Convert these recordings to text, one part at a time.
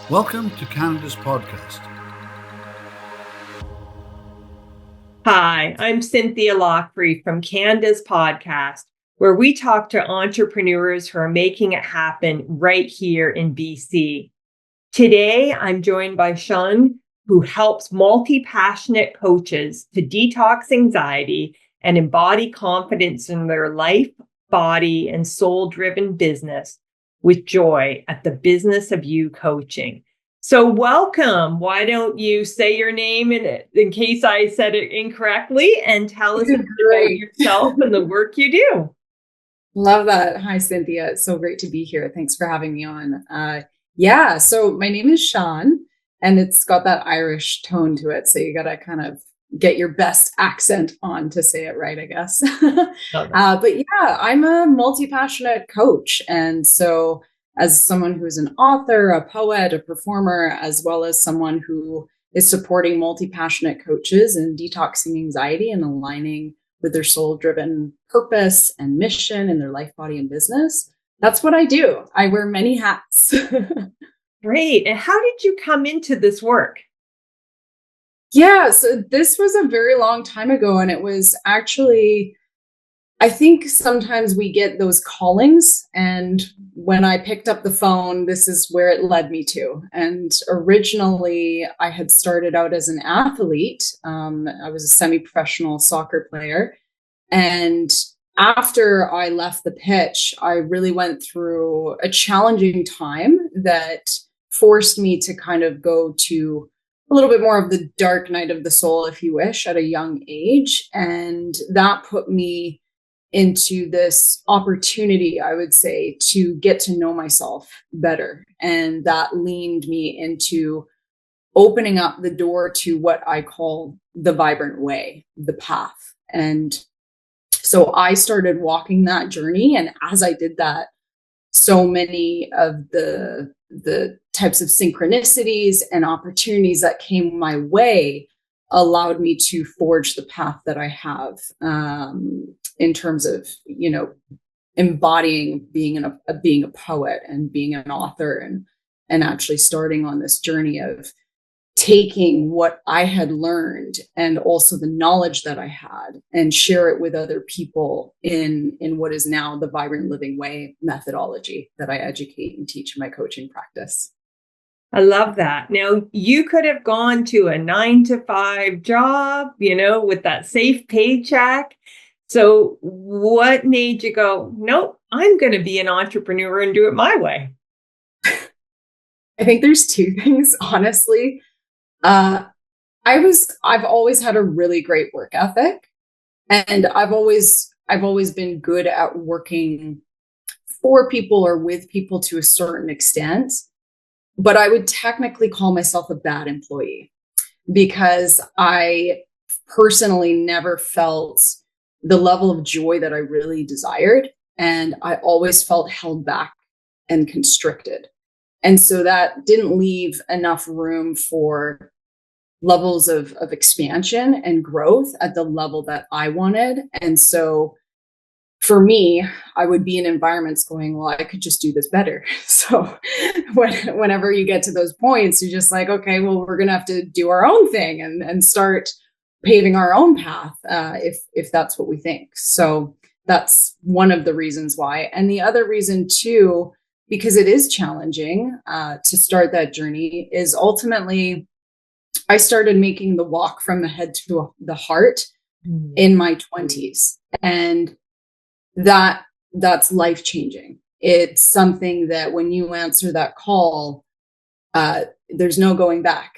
Welcome to Canada's podcast. Hi, I'm Cynthia Lockfree from Canada's podcast, where we talk to entrepreneurs who are making it happen right here in BC. Today, I'm joined by Sian, who helps multi-passionate coaches to detox anxiety and embody confidence in their life, body, and soul-driven business with joy at the Business of You Coaching. So welcome. Why don't you say your name in case I said it incorrectly and tell us a bit about yourself and the work you do. Love that. Hi, Cynthia. It's so great to be here. Thanks for having me on. So my name is Sian, and it's got that Irish tone to it. So you got to kind of get your best accent on to say it right, I guess. But yeah, I'm a multi-passionate coach. And so as someone who's an author, a poet, a performer, as well as someone who is supporting multi-passionate coaches in detoxing anxiety and aligning with their soul-driven purpose and mission in their life, body, and business, that's what I do. I wear many hats. Great. And how did you come into this work? Yeah, so this was a very long time ago, and it was actually, I think sometimes we get those callings, and when I picked up the phone, this is where it led me to. And originally, I had started out as an athlete. I was a semi-professional soccer player. And after I left the pitch, I really went through a challenging time that forced me to kind of go to a little bit more of the dark night of the soul, if you wish, at a young age. And that put me into this opportunity, I would say, to get to know myself better. And that leaned me into opening up the door to what I call the vibrant way, the path. And so I started walking that journey. And as I did that, so many of the types of synchronicities and opportunities that came my way allowed me to forge the path that I have in terms of, embodying being a poet and being an author and actually starting on this journey of taking what I had learned and also the knowledge that I had and share it with other people in what is now the Vibrant Living Way methodology that I educate and teach in my coaching practice. I love that. Now, you could have gone to a 9-to-5 job, with that safe paycheck. So what made you go, nope, I'm going to be an entrepreneur and do it my way? I think there's two things, honestly. I've always had a really great work ethic, and I've always been good at working for people or with people to a certain extent. But I would technically call myself a bad employee because I personally never felt the level of joy that I really desired. And I always felt held back and constricted. And so that didn't leave enough room for levels of expansion and growth at the level that I wanted. And so for me, I would be in environments going, well, I could just do this better. So whenever you get to those points, you're just like, okay, well, we're going to have to do our own thing and start paving our own path if that's what we think. So that's one of the reasons why. And the other reason too, because it is challenging to start that journey, is ultimately I started making the walk from the head to the heart in my 20s. And that's life-changing. It's something that when you answer that call, there's no going back.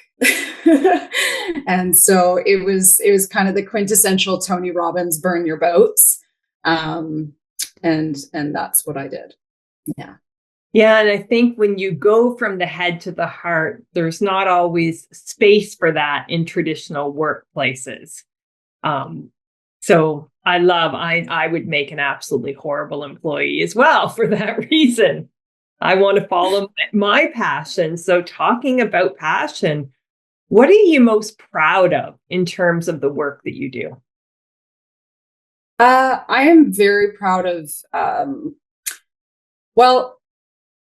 And so it was kind of the quintessential Tony Robbins, burn your boats. And that's what I did. Yeah. Yeah. And I think when you go from the head to the heart, there's not always space for that in traditional workplaces. So I would make an absolutely horrible employee as well for that reason. I want to follow my passion. So talking about passion, what are you most proud of in terms of the work that you do? I am very proud of,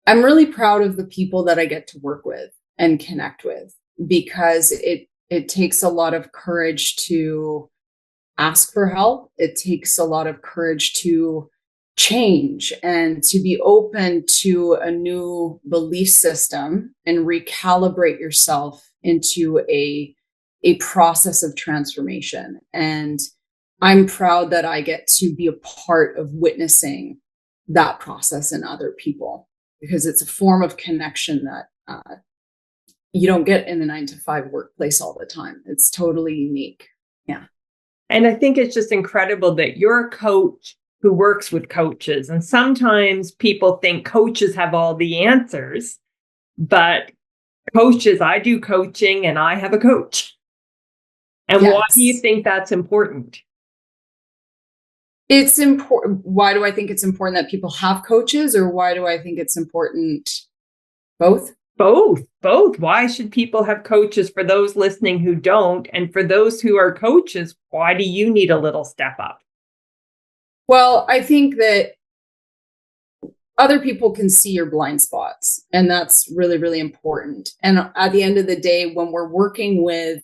I'm really proud of the people that I get to work with. and connect with, because it takes a lot of courage to ask for help. It takes a lot of courage to change and to be open to a new belief system and recalibrate yourself into a process of transformation. And I'm proud that I get to be a part of witnessing that process in other people, because it's a form of connection that you don't get in the 9-to-5 workplace all the time. It's totally unique. Yeah. And I think it's just incredible that you're a coach who works with coaches. And sometimes people think coaches have all the answers, but coaches, I do coaching and I have a coach. And Yes. why do you think that's important? It's important. Why do I think it's important that people have coaches, or why do I think it's important? Both? Both. Why should people have coaches for those listening who don't? And for those who are coaches, why do you need a little step up? Well, I think that other people can see your blind spots, and that's really, really important. And at the end of the day, when we're working with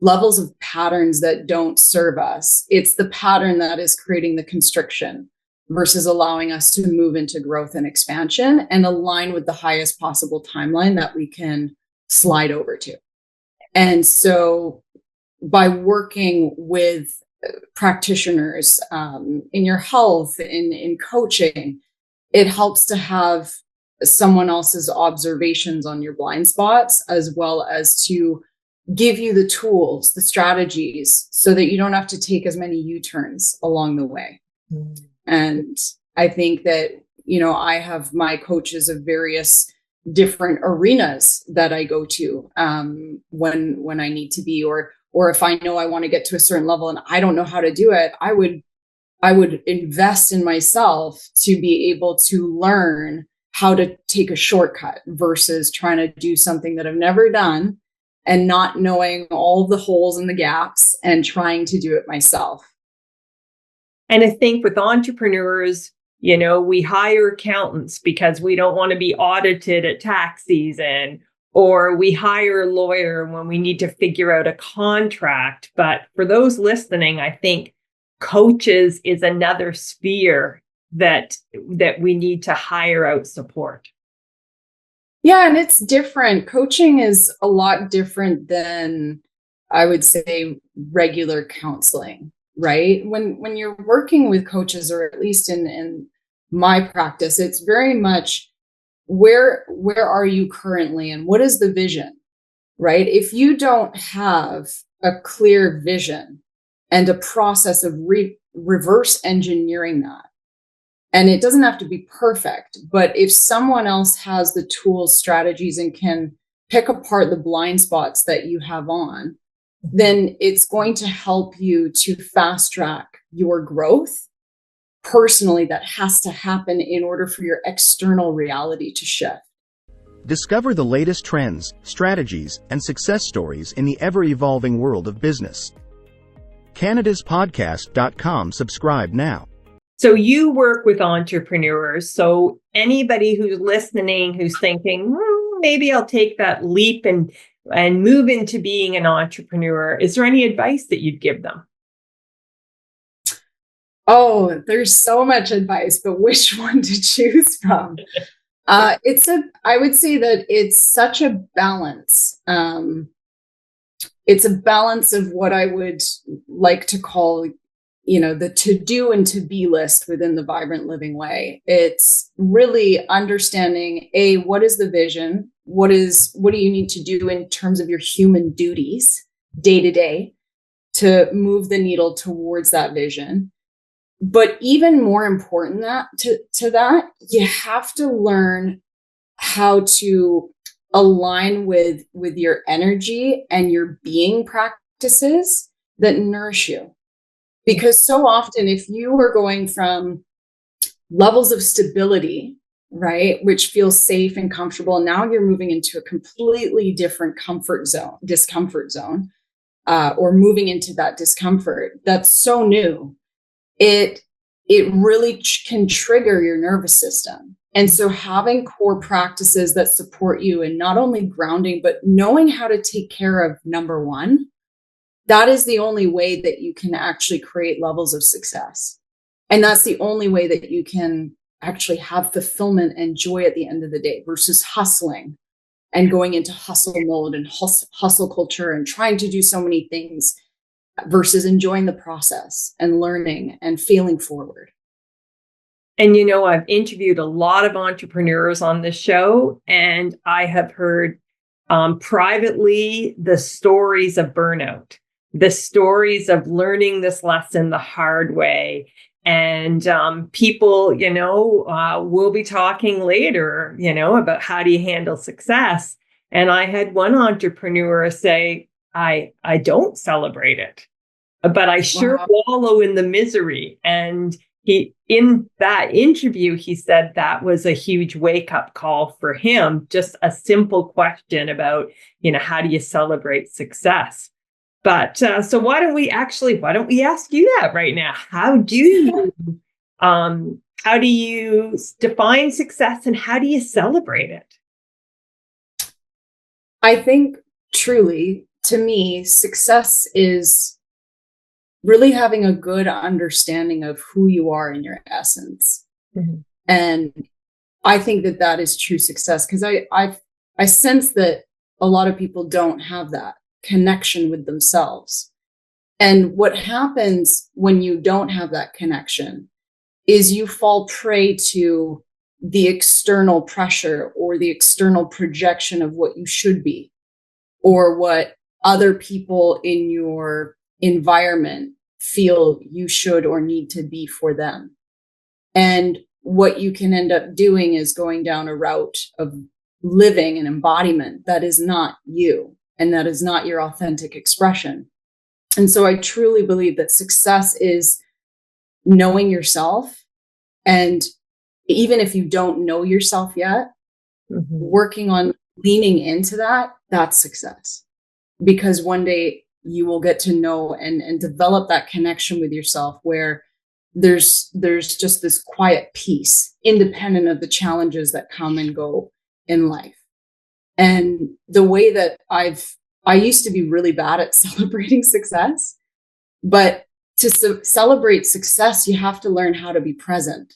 levels of patterns that don't serve us, it's the pattern that is creating the constriction versus allowing us to move into growth and expansion and align with the highest possible timeline that we can slide over to. And so by working with practitioners in your health, in coaching, it helps to have someone else's observations on your blind spots, as well as to give you the tools, the strategies, so that you don't have to take as many U-turns along the way. Mm. And I think that, I have my coaches of various different arenas that I go to when I need to be, or if I know I want to get to a certain level and I don't know how to do it, I would invest in myself to be able to learn how to take a shortcut versus trying to do something that I've never done and not knowing all the holes and the gaps and trying to do it myself. And I think with entrepreneurs, we hire accountants because we don't want to be audited at tax season, or we hire a lawyer when we need to figure out a contract. But for those listening, I think coaches is another sphere that we need to hire out support. Yeah, and it's different. Coaching is a lot different than, I would say, regular counseling, right? When you're working with coaches, or at least in my practice, it's very much where are you currently and what is the vision, right? If you don't have a clear vision and a process of reverse engineering that, and it doesn't have to be perfect, but if someone else has the tools, strategies, and can pick apart the blind spots that you have on, then it's going to help you to fast track your growth personally. That has to happen in order for your external reality to shift. Discover the latest trends, strategies, and success stories in the ever-evolving world of business. CanadasPodcast.com. Subscribe now. So you work with entrepreneurs. So anybody who's listening, who's thinking, maybe I'll take that leap and move into being an entrepreneur, is there any advice that you'd give them? Oh, there's so much advice, but which one to choose from? I would say that it's such a balance. It's a balance of what I would like to call, the to-do and to-be list within the Vibrant Living Way. It's really understanding, what is the vision? What do you need to do in terms of your human duties day to day to move the needle towards that vision? But even more important to that, you have to learn how to align with your energy and your being practices that nourish you. Because so often, if you are going from levels of stability, right, which feels safe and comfortable, now you're moving into a completely different discomfort zone, or moving into that discomfort that's so new, it really can trigger your nervous system. And so having core practices that support you in not only grounding, but knowing how to take care of number one, that is the only way that you can actually create levels of success. And that's the only way that you can actually have fulfillment and joy at the end of the day versus hustling and going into hustle mode and hustle culture and trying to do so many things versus enjoying the process and learning and failing forward. And, I've interviewed a lot of entrepreneurs on this show, and I have heard privately the stories of burnout, the stories of learning this lesson the hard way. And people, we'll be talking later, about how do you handle success. And I had one entrepreneur say, I don't celebrate it, but I sure wallow in the misery. And in that interview, he said that was a huge wake up call for him. Just a simple question about, how do you celebrate success? But so why don't we ask you that right now? How do you define success and how do you celebrate it? I think truly, to me, success is really having a good understanding of who you are in your essence. Mm-hmm. And I think that is true success, because I sense that a lot of people don't have that connection with themselves. And what happens when you don't have that connection is you fall prey to the external pressure or the external projection of what you should be, or what other people in your environment feel you should or need to be for them. And what you can end up doing is going down a route of living an embodiment that is not you, and that is not your authentic expression. And so I truly believe that success is knowing yourself. And even if you don't know yourself yet, mm-hmm. working on leaning into that's success. Because one day you will get to know and develop that connection with yourself where there's just this quiet peace, independent of the challenges that come and go in life. And the way that I used to be really bad at celebrating success, but to celebrate success, you have to learn how to be present.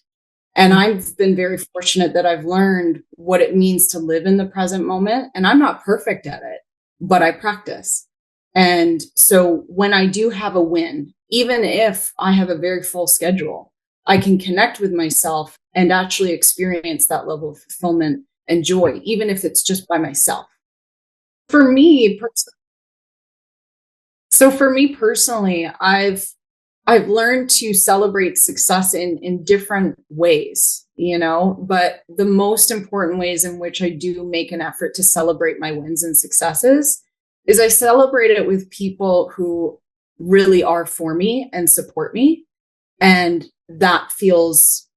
And I've been very fortunate that I've learned what it means to live in the present moment. And I'm not perfect at it, but I practice. And so when I do have a win, even if I have a very full schedule, I can connect with myself and actually experience that level of fulfillment and joy, even if it's just by myself. For me personally, I've learned to celebrate success in different ways, but the most important ways in which I do make an effort to celebrate my wins and successes is I celebrate it with people who really are for me and support me. And that feels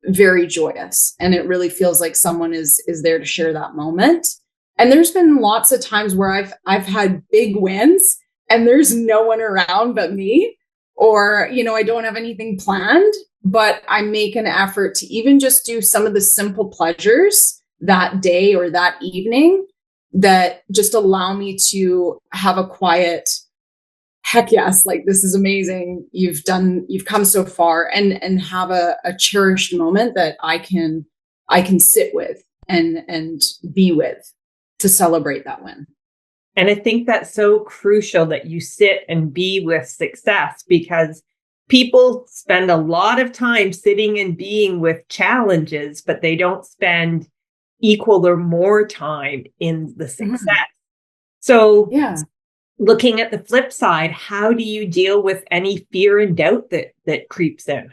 very joyous. And it really feels like someone is there to share that moment. And there's been lots of times where I've had big wins and there's no one around but me, or, I don't have anything planned, but I make an effort to even just do some of the simple pleasures that day or that evening that just allow me to have a quiet, heck yes, like this is amazing. You've come so far, and have a cherished moment that I can sit with and be with to celebrate that win. And I think that's so crucial that you sit and be with success, because people spend a lot of time sitting and being with challenges, but they don't spend equal or more time in the success. Mm-hmm. So looking at the flip side, how do you deal with any fear and doubt that creeps in?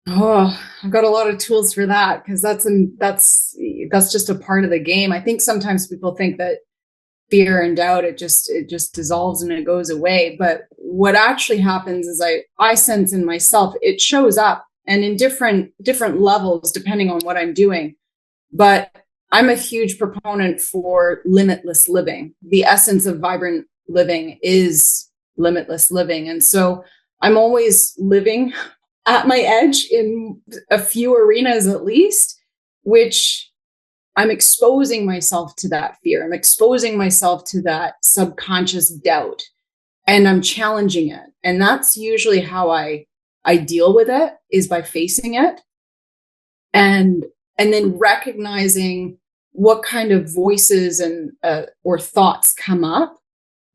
Oh, I've got a lot of tools for that, because that's just a part of the game. I think sometimes people think that fear and doubt, it just dissolves and it goes away. But what actually happens is I sense in myself, it shows up, and in different levels, depending on what I'm doing. But I'm a huge proponent for limitless living. The essence of vibrant living is limitless living. And so I'm always living at my edge in a few arenas at least, which I'm exposing myself to that fear. I'm exposing myself to that subconscious doubt, and I'm challenging it. And that's usually how I deal with it, is by facing it and then recognizing what kind of voices and or thoughts come up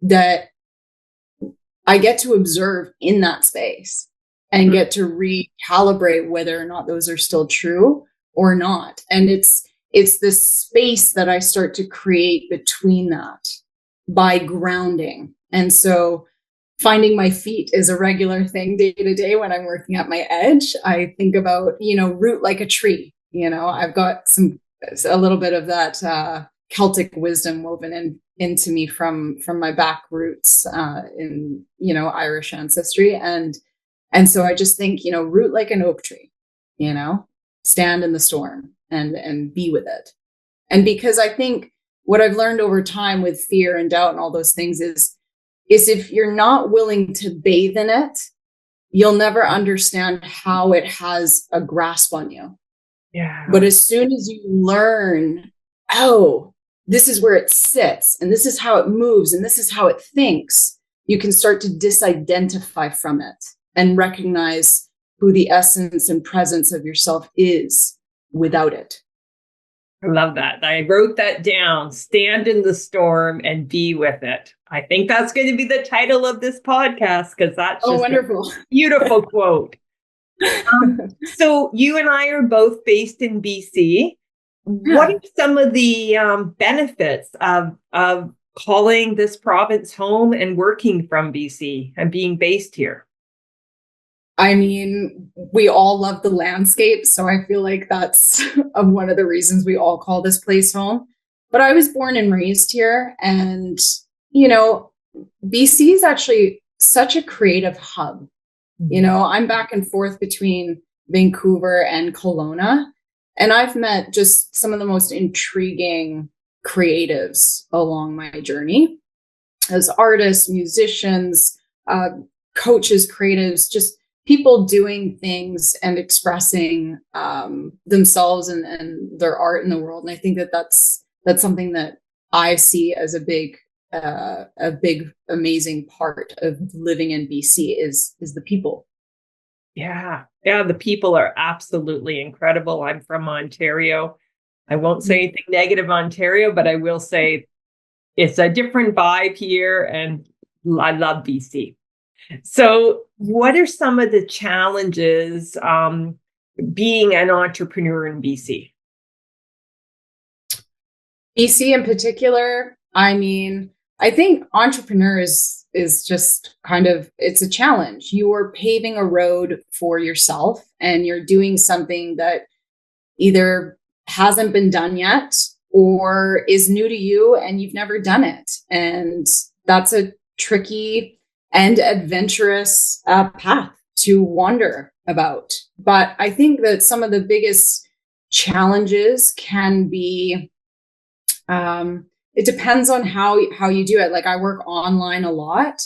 that I get to observe in that space and get to recalibrate whether or not those are still true or not. And it's this space that I start to create between that by grounding. And so finding my feet is a regular thing day to day when I'm working at my edge. I think about, root like a tree. I've got a little bit of that Celtic wisdom woven into me from my back roots in, Irish ancestry. And so I just think, root like an oak tree, stand in the storm and be with it. And because I think what I've learned over time with fear and doubt and all those things is if you're not willing to bathe in it, you'll never understand how it has a grasp on you. Yeah. But as soon as you learn, oh, this is where it sits and this is how it moves and this is how it thinks, you can start to disidentify from it and recognize who the essence and presence of yourself is without it. I love that. I wrote that down. Stand in the storm and be with it. I think that's going to be the title of this podcast, because that's just wonderful. A beautiful quote. So you and I are both based in BC. Yeah. What are some of the benefits of calling this province home and working from BC and being based here? I mean, we all love the landscape, so I feel like that's one of the reasons we all call this place home. But I was born and raised here, and, BC is actually such a creative hub. I'm back and forth between Vancouver and Kelowna, and I've met just some of the most intriguing creatives along my journey as artists, musicians, coaches, creatives, just people doing things and expressing themselves and their art in the world. And I think that's something that I see as a big, amazing part of living in BC is the people. Yeah. The people are absolutely incredible. I'm from Ontario. I won't say anything negative Ontario, but I will say it's a different vibe here, and I love BC. So what are some of the challenges being an entrepreneur in BC? BC in particular, I mean, I think entrepreneur is just kind of, it's a challenge. You are paving a road for yourself and you're doing something that either hasn't been done yet or is new to you and you've never done it. And that's a tricky and adventurous path to wander about. But I think that some of the biggest challenges can be, it depends on how you do it. Like I work online a lot.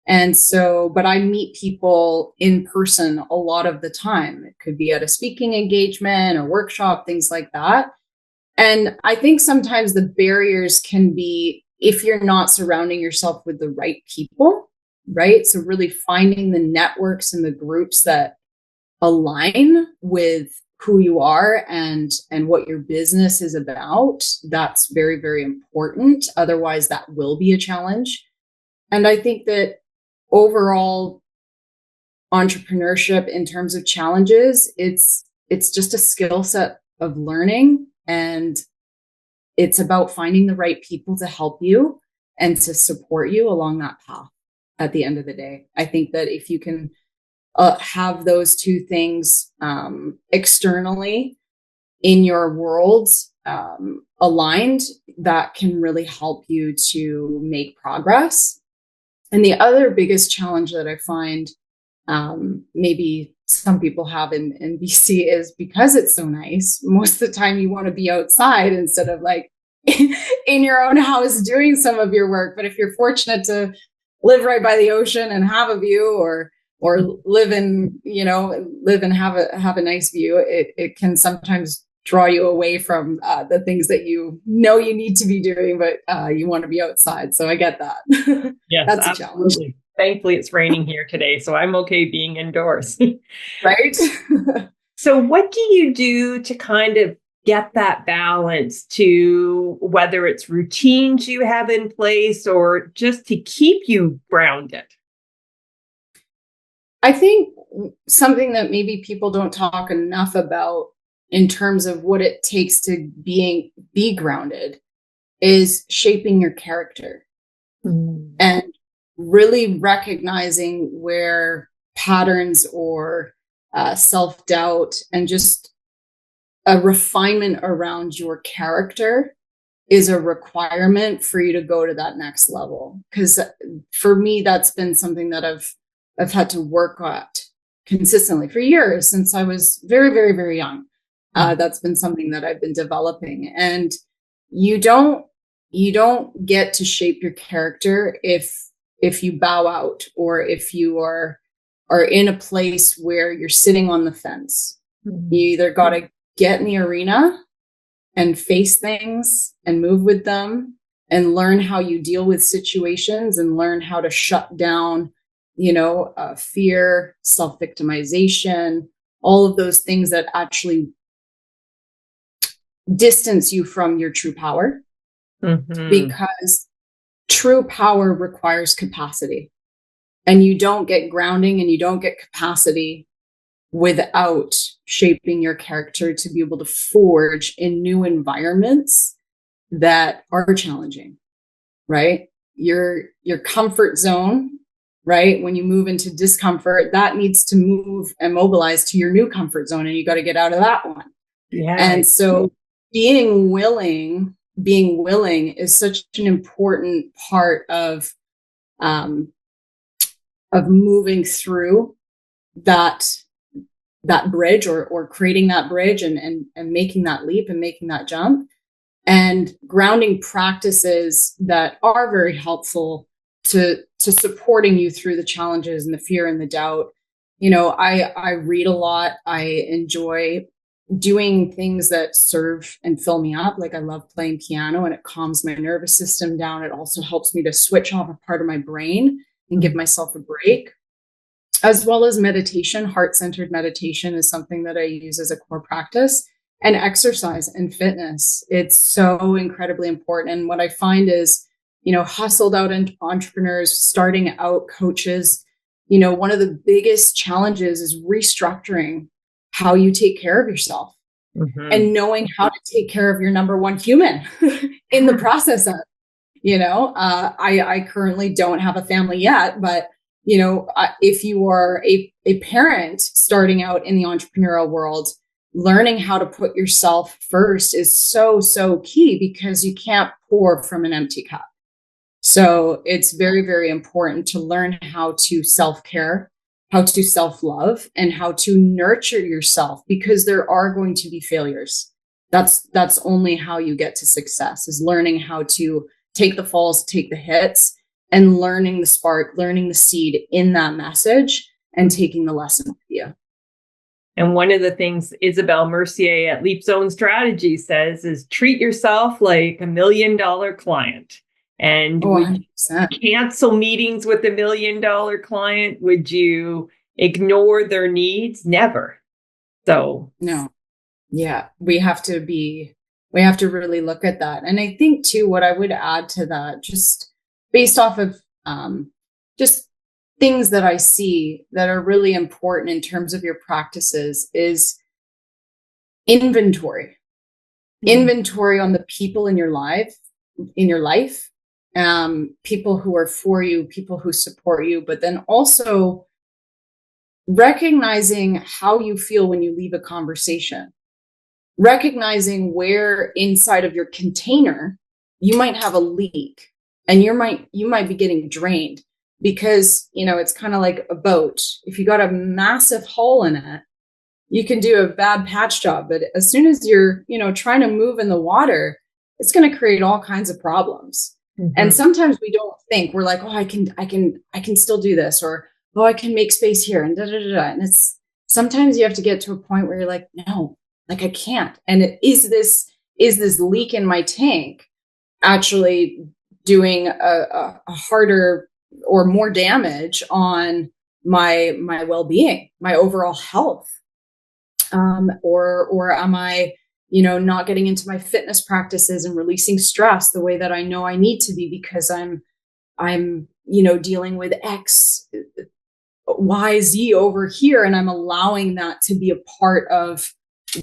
And so, but I meet people in person a lot of the time. It could be at a speaking engagement, a workshop, things like that. And I think sometimes the barriers can be if you're not surrounding yourself with the right people, right? So really finding the networks and the groups that align with who you are and what your business is about. That's very, very important. Otherwise, that will be a challenge. And I think that overall entrepreneurship in terms of challenges, it's just a skill set of learning, and it's about finding the right people to help you and to support you along that path at the end of the day. I think that if you can have those two things externally in your world aligned, that can really help you to make progress. And the other biggest challenge that I find maybe some people have in BC is because it's so nice, most of the time you want to be outside instead of like in your own house doing some of your work. But if you're fortunate to live right by the ocean and have a view, or live and have a nice view, it can sometimes draw you away from the things that you know you need to be doing, but you want to be outside. So I get that. Yes, That's absolutely. a challenge. Thankfully, it's raining here today, so I'm okay being indoors. Right? So what do you do to kind of get that balance, to whether it's routines you have in place or just to keep you grounded? I think something that maybe people don't talk enough about in terms of what it takes to be grounded is shaping your character and really recognizing where patterns or self-doubt and just a refinement around your character is a requirement for you to go to that next level. Because for me, that's been something that I've had to work at consistently for years since I was very, very, very young. That's been something that I've been developing. And you don't get to shape your character if you bow out, or if you are in a place where you're sitting on the fence. You either got to get in the arena and face things and move with them and learn how you deal with situations and learn how to shut down, fear, self-victimization, all of those things that actually distance you from your true power. Because true power requires capacity, and you don't get grounding and you don't get capacity without shaping your character to be able to forge in new environments that are challenging, right? Your comfort zone, right? When you move into discomfort, that needs to move and mobilize to your new comfort zone, and you got to get out of that one. Yeah. And so being willing is such an important part of moving through that bridge, or creating that bridge and making that leap and making that jump. And grounding practices that are very helpful to supporting you through the challenges and the fear and the doubt. I read a lot. I enjoy doing things that serve and fill me up. Like, I love playing piano, and it calms my nervous system down. It also helps me to switch off a part of my brain and give myself a break. As well as meditation. Heart-centered meditation is something that I use as a core practice. And exercise and fitness. It's so incredibly important. And what I find is, hustled out entrepreneurs, starting out coaches, one of the biggest challenges is restructuring how you take care of yourself and knowing how to take care of your number one human in the process of, I currently don't have a family yet, but if you are a parent starting out in the entrepreneurial world, learning how to put yourself first is so, so key, because you can't pour from an empty cup. So it's very, very important to learn how to self-care, how to self-love, and how to nurture yourself, because there are going to be failures. That's only how you get to success, is learning how to take the falls, take the hits, and learning the spark, learning the seed in that message, and taking the lesson with you. And one of the things Isabel Mercier at Leap Zone Strategy says is treat yourself like $1 million client. And would you cancel meetings with $1 million client? Would you ignore their needs? Never. So no. Yeah, we have to really look at that. And I think too, what I would add to that, just based off of just things that I see that are really important in terms of your practices, is inventory on the people in your life, people who are for you, people who support you, but then also recognizing how you feel when you leave a conversation, recognizing where inside of your container you might have a leak, and you might be getting drained. Because, it's kind of like a boat. If you got a massive hole in it, you can do a bad patch job. But as soon as you're, trying to move in the water, it's going to create all kinds of problems. And sometimes we don't think, we're like, oh, I can still do this, or, oh, I can make space here, and da, da, da, da. And sometimes you have to get to a point where you're like, no, Like I can't. And is this leak in my tank actually doing a harder or more damage on my well-being, my overall health? Or am I, not getting into my fitness practices and releasing stress the way that I know I need to be because I'm dealing with X, Y, Z over here, and I'm allowing that to be a part of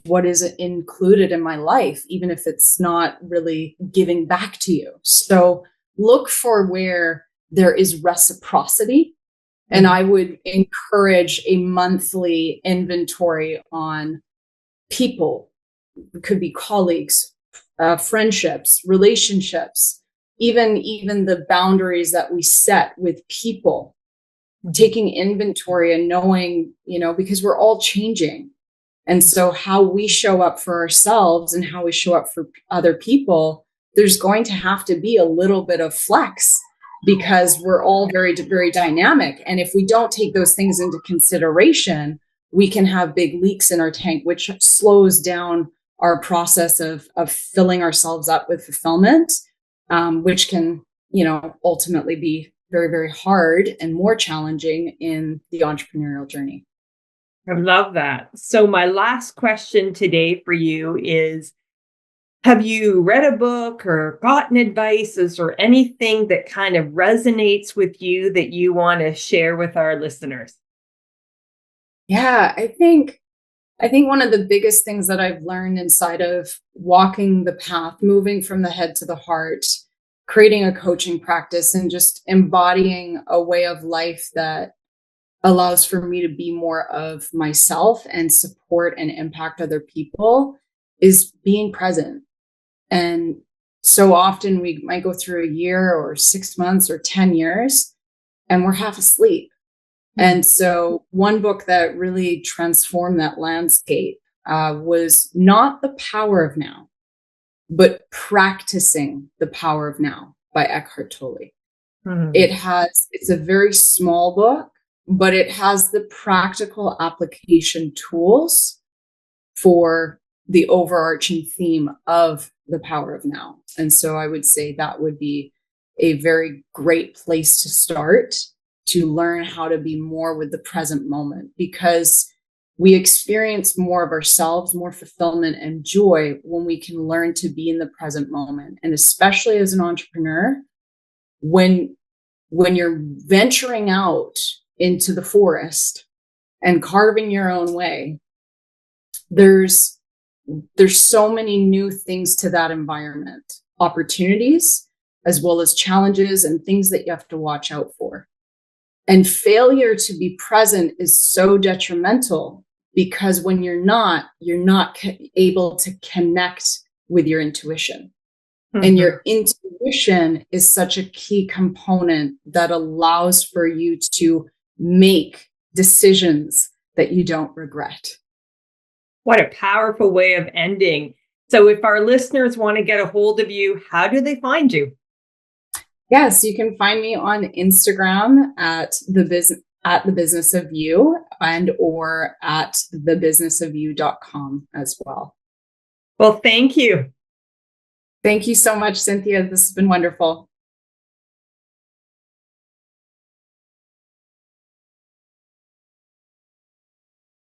what is included in my life, even if it's not really giving back to you. So look for where there is reciprocity. And I would encourage a monthly inventory on people. It could be colleagues, friendships, relationships, even the boundaries that we set with people, taking inventory and knowing, because we're all changing. And so how we show up for ourselves and how we show up for other people, there's going to have to be a little bit of flex because we're all very, very dynamic. And if we don't take those things into consideration, we can have big leaks in our tank, which slows down our process of filling ourselves up with fulfillment, which can, ultimately be very, very hard and more challenging in the entrepreneurial journey. I love that. So my last question today for you is, have you read a book or gotten advice or anything that kind of resonates with you that you want to share with our listeners? Yeah, I think one of the biggest things that I've learned inside of walking the path, moving from the head to the heart, creating a coaching practice, and just embodying a way of life that allows for me to be more of myself and support and impact other people is being present. And so often we might go through a year or 6 months or 10 years and we're half asleep. And so one book that really transformed that landscape was not The Power of Now, but Practicing the Power of Now by Eckhart Tolle. It's a very small book, but it has the practical application tools for the overarching theme of the power of now. And so I would say that would be a very great place to start to learn how to be more with the present moment, because we experience more of ourselves, more fulfillment and joy when we can learn to be in the present moment. And especially as an entrepreneur, when you're venturing out into the forest and carving your own way, there's so many new things to that environment, opportunities, as well as challenges and things that you have to watch out for. And failure to be present is so detrimental because when you're not able to connect with your intuition. And your intuition is such a key component that allows for you to make decisions that you don't regret. What a powerful way of ending. So if our listeners want to get a hold of you, how do they find you? Yes, you can find me on Instagram at the business of you and or at thebusinessofyou.com as well. Well, thank you. Thank you so much, Cynthia. This has been wonderful.